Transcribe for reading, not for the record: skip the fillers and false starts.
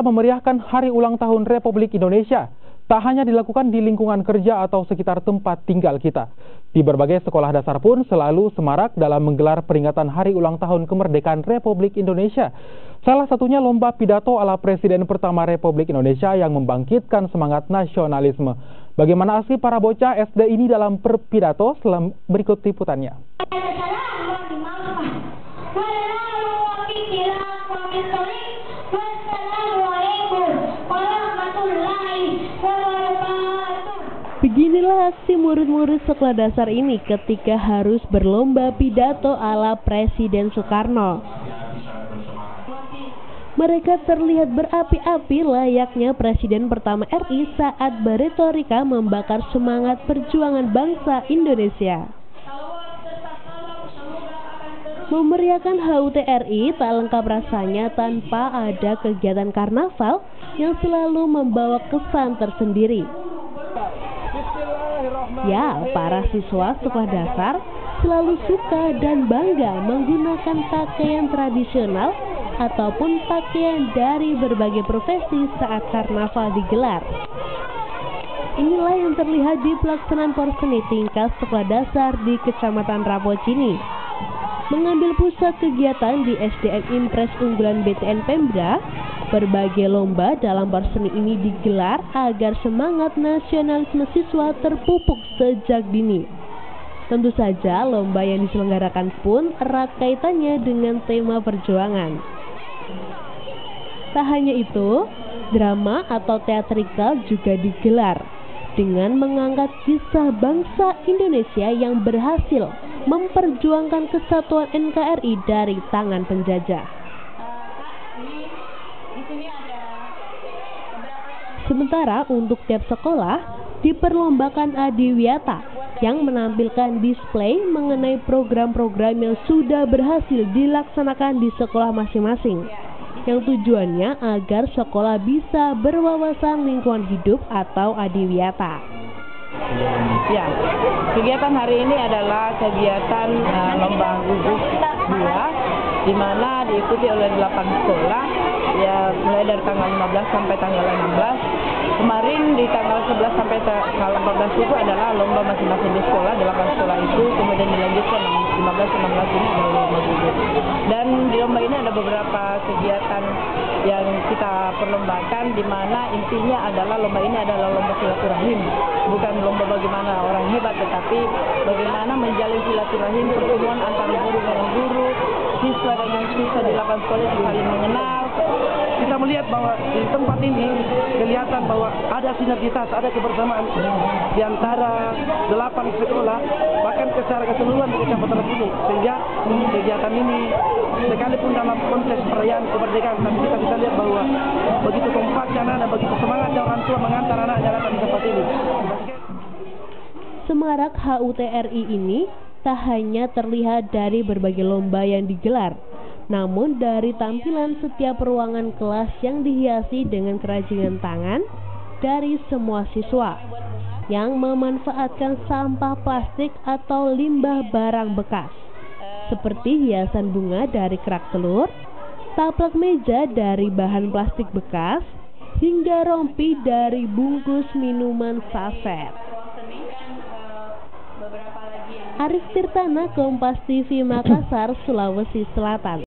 Memeriahkan Hari Ulang Tahun Republik Indonesia tak hanya dilakukan di lingkungan kerja atau sekitar tempat tinggal kita. Di berbagai sekolah dasar pun selalu semarak dalam menggelar peringatan Hari Ulang Tahun Kemerdekaan Republik Indonesia. Salah satunya lomba pidato ala Presiden pertama Republik Indonesia yang membangkitkan semangat nasionalisme. Bagaimana aksi para bocah SD ini dalam berpidato? Berikut liputannya. Beginilah aksi murid-murid sekolah dasar ini ketika harus berlomba pidato ala Presiden Soekarno. Mereka terlihat berapi-api layaknya Presiden pertama RI saat berretorika membakar semangat perjuangan bangsa Indonesia. Memeriahkan HUT RI tak lengkap rasanya tanpa ada kegiatan karnaval yang selalu membawa kesan tersendiri. Ya, para siswa sekolah dasar selalu suka dan bangga menggunakan pakaian tradisional ataupun pakaian dari berbagai profesi saat karnaval digelar. Inilah yang terlihat di pelaksanaan porseni tingkat sekolah dasar di Kecamatan Rapocini. Mengambil pusat kegiatan di SDN Impres Unggulan BTN Pemda, berbagai lomba dalam porseni ini digelar agar semangat nasionalisme siswa terpupuk sejak dini. Tentu saja lomba yang diselenggarakan pun erat kaitannya dengan tema perjuangan. Tak hanya itu, drama atau teatrikal juga digelar dengan mengangkat kisah bangsa Indonesia yang berhasil memperjuangkan kesatuan NKRI dari tangan penjajah. Sementara untuk tiap sekolah diperlombakan adiwiyata yang menampilkan display mengenai program-program yang sudah berhasil dilaksanakan di sekolah masing-masing, yang tujuannya agar sekolah bisa berwawasan lingkungan hidup atau adiwiyata. Ya, kegiatan hari ini adalah kegiatan lomba gugus 2, di mana diikuti oleh 8 sekolah, ya mulai dari tanggal 15 sampai tanggal 16. Kemarin di tanggal 11 sampai tanggal 14 itu adalah lomba masing-masing di sekolah, 8 sekolah itu, kemudian dilanjutkan 15-16 ini adalah lomba gugus. Dan di lomba ini ada beberapa kegiatan yang kita perlombakan, di mana intinya adalah lomba ini adalah lomba silaturahim, bukan lomba bagaimana orang hebat, tetapi bagaimana menjalin silaturahim, pertemuan antara guru dengan guru, siswa dengan siswa di 8 sekolah yang saling mengenal. Kita melihat bahwa di tempat ini kelihatan bahwa ada sinergitas, ada kebersamaan di antara 8 sekolah, bahkan secara keseluruhan di Kecamatan ini, sehingga kegiatan ini sekalipun dalam konteks perayaan kemerdekaan, tapi kita bisa lihat bahwa begitu kompaknya anak-anak, begitu semangatnya orang tua mengantar anaknya datang di tempat ini. Semarak HUT RI ini tak hanya terlihat dari berbagai lomba yang digelar, namun dari tampilan setiap ruangan kelas yang dihiasi dengan kerajinan tangan dari semua siswa yang memanfaatkan sampah plastik atau limbah barang bekas, seperti hiasan bunga dari kerak telur, taplak meja dari bahan plastik bekas, hingga rompi dari bungkus minuman saset. Arif Tirtana, Kompas TV, Makassar, Sulawesi Selatan.